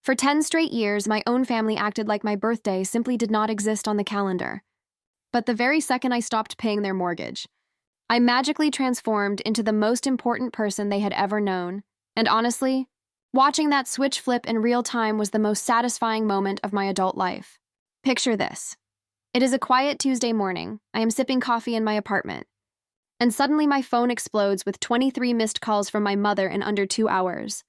For 10 straight years, my own family acted like my birthday simply did not exist on the calendar. But the very second I stopped paying their mortgage, I magically transformed into the most important person they had ever known. And honestly, watching that switch flip in real time was the most satisfying moment of my adult life. Picture this. It is a quiet Tuesday morning. I am sipping coffee in my apartment. And suddenly my phone explodes with 23 missed calls from my mother in under 2 hours,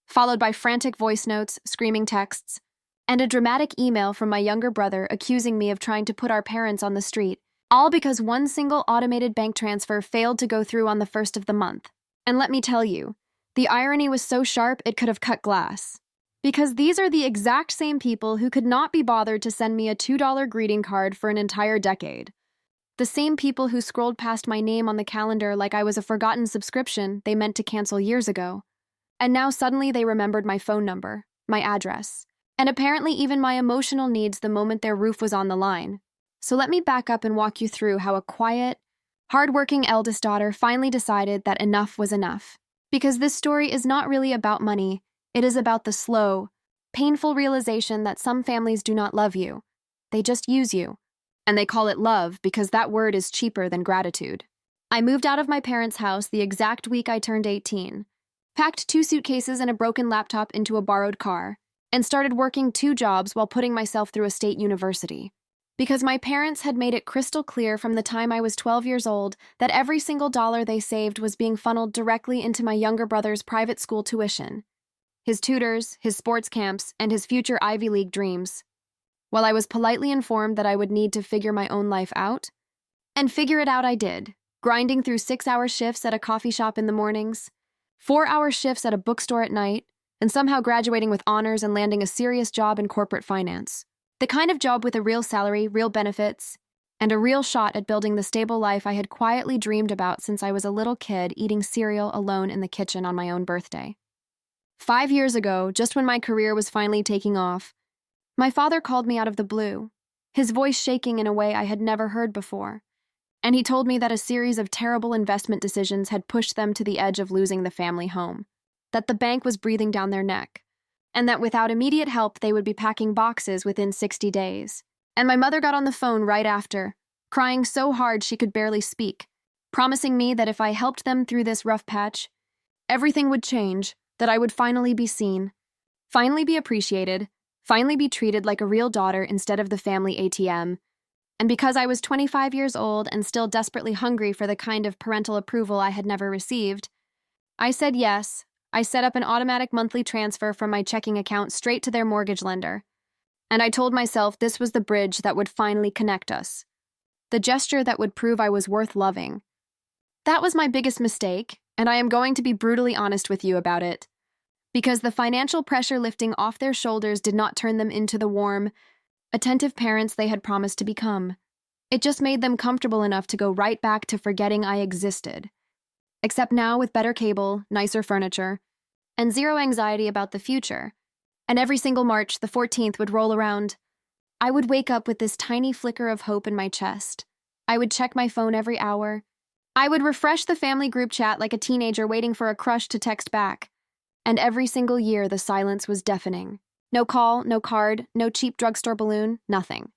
followed by frantic voice notes, screaming texts, and a dramatic email from my younger brother accusing me of trying to put our parents on the street, all because one single automated bank transfer failed to go through on the first of the month. And let me tell you, the irony was so sharp it could have cut glass. Because these are the exact same people who could not be bothered to send me a $2 greeting card for an entire decade. The same people who scrolled past my name on the calendar like I was a forgotten subscription they meant to cancel years ago. And now suddenly they remembered my phone number, my address, and apparently even my emotional needs the moment their roof was on the line. So let me back up and walk you through how a quiet, hardworking eldest daughter finally decided that enough was enough. Because this story is not really about money, it is about the slow, painful realization that some families do not love you. They just use you. And they call it love because that word is cheaper than gratitude. I moved out of my parents' house the exact week I turned 18, packed 2 suitcases and a broken laptop into a borrowed car, and started working 2 jobs while putting myself through a state university. Because my parents had made it crystal clear from the time I was 12 years old that every single dollar they saved was being funneled directly into my younger brother's private school tuition, his tutors, his sports camps, and his future Ivy League dreams. While I was politely informed that I would need to figure my own life out, and figure it out I did, grinding through 6-hour shifts at a coffee shop in the mornings, 4-hour shifts at a bookstore at night, and somehow graduating with honors and landing a serious job in corporate finance. The kind of job with a real salary, real benefits, and a real shot at building the stable life I had quietly dreamed about since I was a little kid eating cereal alone in the kitchen on my own birthday. 5 years ago, just when my career was finally taking off, my father called me out of the blue, his voice shaking in a way I had never heard before, and he told me that a series of terrible investment decisions had pushed them to the edge of losing the family home, that the bank was breathing down their neck, and that without immediate help they would be packing boxes within 60 days. And my mother got on the phone right after, crying so hard she could barely speak, promising me that if I helped them through this rough patch, everything would change, that I would finally be seen, finally be appreciated, finally be treated like a real daughter instead of the family ATM. And because I was 25 years old and still desperately hungry for the kind of parental approval I had never received, I said yes. I set up an automatic monthly transfer from my checking account straight to their mortgage lender. And I told myself this was the bridge that would finally connect us, the gesture that would prove I was worth loving. That was my biggest mistake, and I am going to be brutally honest with you about it. Because the financial pressure lifting off their shoulders did not turn them into the warm, attentive parents they had promised to become. It just made them comfortable enough to go right back to forgetting I existed. Except now with better cable, nicer furniture, and zero anxiety about the future. And every single March, the 14th would roll around. I would wake up with this tiny flicker of hope in my chest. I would check my phone every hour. I would refresh the family group chat like a teenager waiting for a crush to text back. And every single year, the silence was deafening. No call, no card, no cheap drugstore balloon, nothing.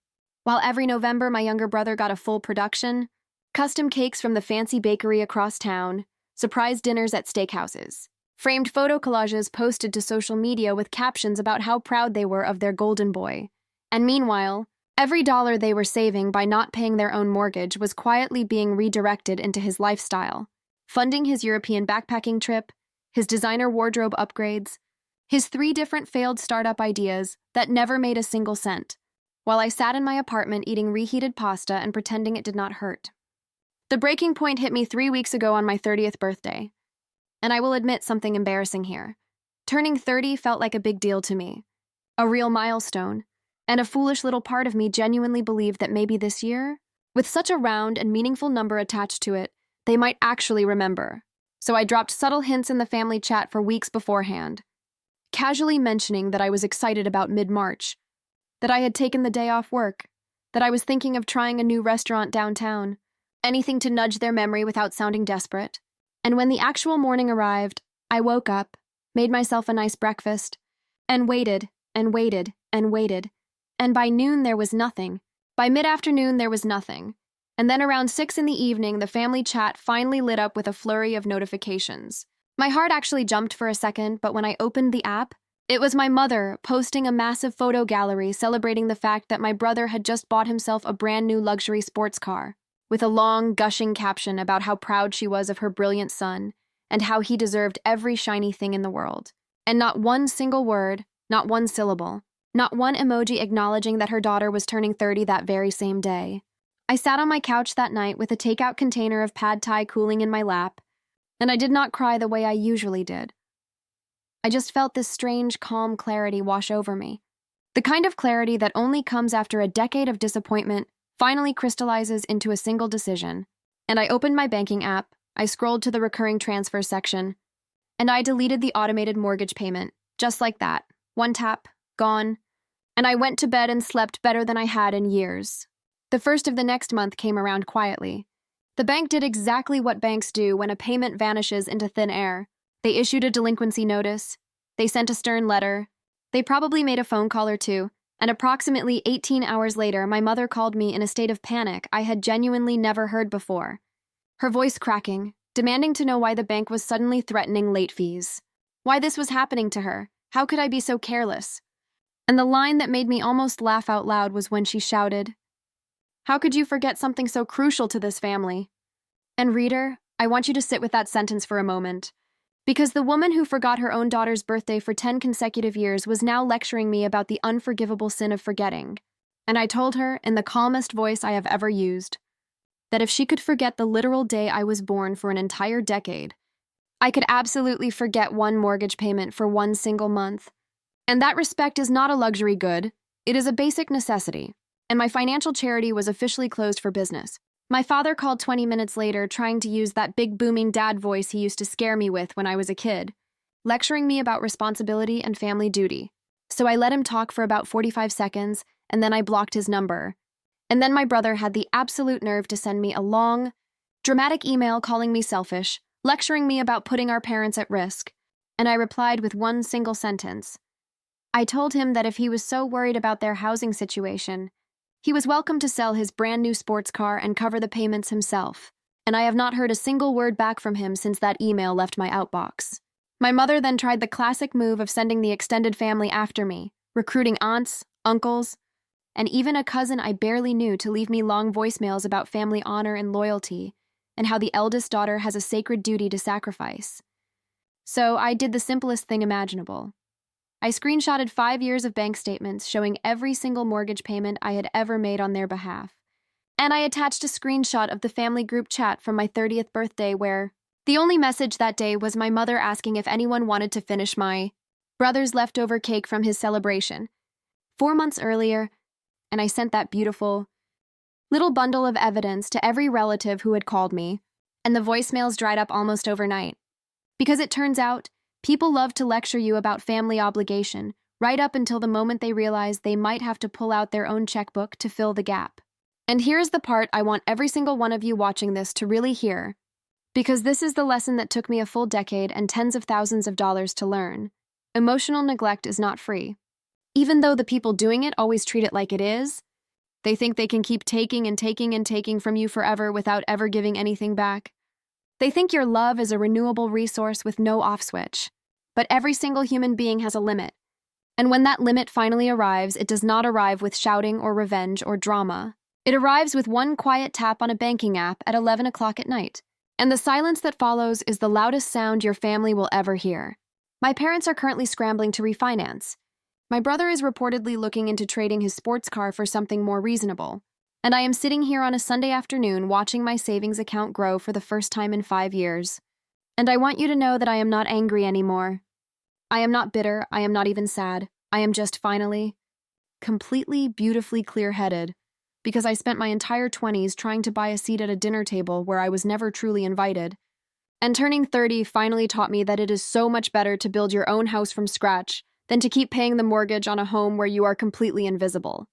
While every November, my younger brother got a full production, custom cakes from the fancy bakery across town, surprise dinners at steakhouses, framed photo collages posted to social media with captions about how proud they were of their golden boy. And meanwhile, every dollar they were saving by not paying their own mortgage was quietly being redirected into his lifestyle, funding his European backpacking trip, his designer wardrobe upgrades, his 3 different failed startup ideas that never made a single cent, while I sat in my apartment eating reheated pasta and pretending it did not hurt. The breaking point hit me 3 weeks ago on my 30th birthday, and I will admit something embarrassing here. Turning 30 felt like a big deal to me, a real milestone, and a foolish little part of me genuinely believed that maybe this year, with such a round and meaningful number attached to it, they might actually remember. So I dropped subtle hints in the family chat for weeks beforehand, casually mentioning that I was excited about mid-March, that I had taken the day off work, that I was thinking of trying a new restaurant downtown, anything to nudge their memory without sounding desperate. And when the actual morning arrived, I woke up, made myself a nice breakfast, and waited, and waited and waited. And by noon, there was nothing. By mid-afternoon, there was nothing. And then around 6 in the evening, the family chat finally lit up with a flurry of notifications. My heart actually jumped for a second, but when I opened the app, it was my mother posting a massive photo gallery celebrating the fact that my brother had just bought himself a brand new luxury sports car, with a long, gushing caption about how proud she was of her brilliant son and how he deserved every shiny thing in the world. And not one single word, not one syllable, not one emoji acknowledging that her daughter was turning 30 that very same day. I sat on my couch that night with a takeout container of pad thai cooling in my lap, and I did not cry the way I usually did. I just felt this strange, calm clarity wash over me. The kind of clarity that only comes after a decade of disappointment finally crystallizes into a single decision. And I opened my banking app, I scrolled to the recurring transfer section, and I deleted the automated mortgage payment, just like that. One tap, gone, and I went to bed and slept better than I had in years. The first of the next month came around quietly. The bank did exactly what banks do when a payment vanishes into thin air. They issued a delinquency notice. They sent a stern letter. They probably made a phone call or two, and approximately 18 hours later, my mother called me in a state of panic I had genuinely never heard before. Her voice cracking, demanding to know why the bank was suddenly threatening late fees. Why this was happening to her. How could I be so careless? And the line that made me almost laugh out loud was when she shouted, "How could you forget something so crucial to this family?" And reader, I want you to sit with that sentence for a moment. Because the woman who forgot her own daughter's birthday for 10 consecutive years was now lecturing me about the unforgivable sin of forgetting. And I told her, in the calmest voice I have ever used, that if she could forget the literal day I was born for an entire decade, I could absolutely forget one mortgage payment for one single month. And that respect is not a luxury good, it is a basic necessity. And my financial charity was officially closed for business. My father called 20 minutes later, trying to use that big booming dad voice he used to scare me with when I was a kid, lecturing me about responsibility and family duty. So I let him talk for about 45 seconds, and then I blocked his number. And then my brother had the absolute nerve to send me a long, dramatic email calling me selfish, lecturing me about putting our parents at risk. And I replied with one single sentence. I told him that if he was so worried about their housing situation, he was welcome to sell his brand new sports car and cover the payments himself, and I have not heard a single word back from him since that email left my outbox. My mother then tried the classic move of sending the extended family after me, recruiting aunts, uncles, and even a cousin I barely knew to leave me long voicemails about family honor and loyalty, and how the eldest daughter has a sacred duty to sacrifice. So I did the simplest thing imaginable. I screenshotted 5 years of bank statements showing every single mortgage payment I had ever made on their behalf. And I attached a screenshot of the family group chat from my 30th birthday where the only message that day was my mother asking if anyone wanted to finish my brother's leftover cake from his celebration 4 months earlier, and I sent that beautiful little bundle of evidence to every relative who had called me, and the voicemails dried up almost overnight. Because it turns out, people love to lecture you about family obligation, right up until the moment they realize they might have to pull out their own checkbook to fill the gap. And here's the part I want every single one of you watching this to really hear, because this is the lesson that took me a full decade and tens of thousands of dollars to learn. Emotional neglect is not free. Even though the people doing it always treat it like it is, they think they can keep taking and taking and taking from you forever without ever giving anything back. They think your love is a renewable resource with no off switch. But every single human being has a limit. And when that limit finally arrives, it does not arrive with shouting or revenge or drama. It arrives with one quiet tap on a banking app at 11 o'clock at night. And the silence that follows is the loudest sound your family will ever hear. My parents are currently scrambling to refinance. My brother is reportedly looking into trading his sports car for something more reasonable. And I am sitting here on a Sunday afternoon watching my savings account grow for the first time in 5 years. And I want you to know that I am not angry anymore. I am not bitter, I am not even sad. I am just finally, completely, beautifully clear-headed, because I spent my entire 20s trying to buy a seat at a dinner table where I was never truly invited. And turning 30 finally taught me that it is so much better to build your own house from scratch than to keep paying the mortgage on a home where you are completely invisible.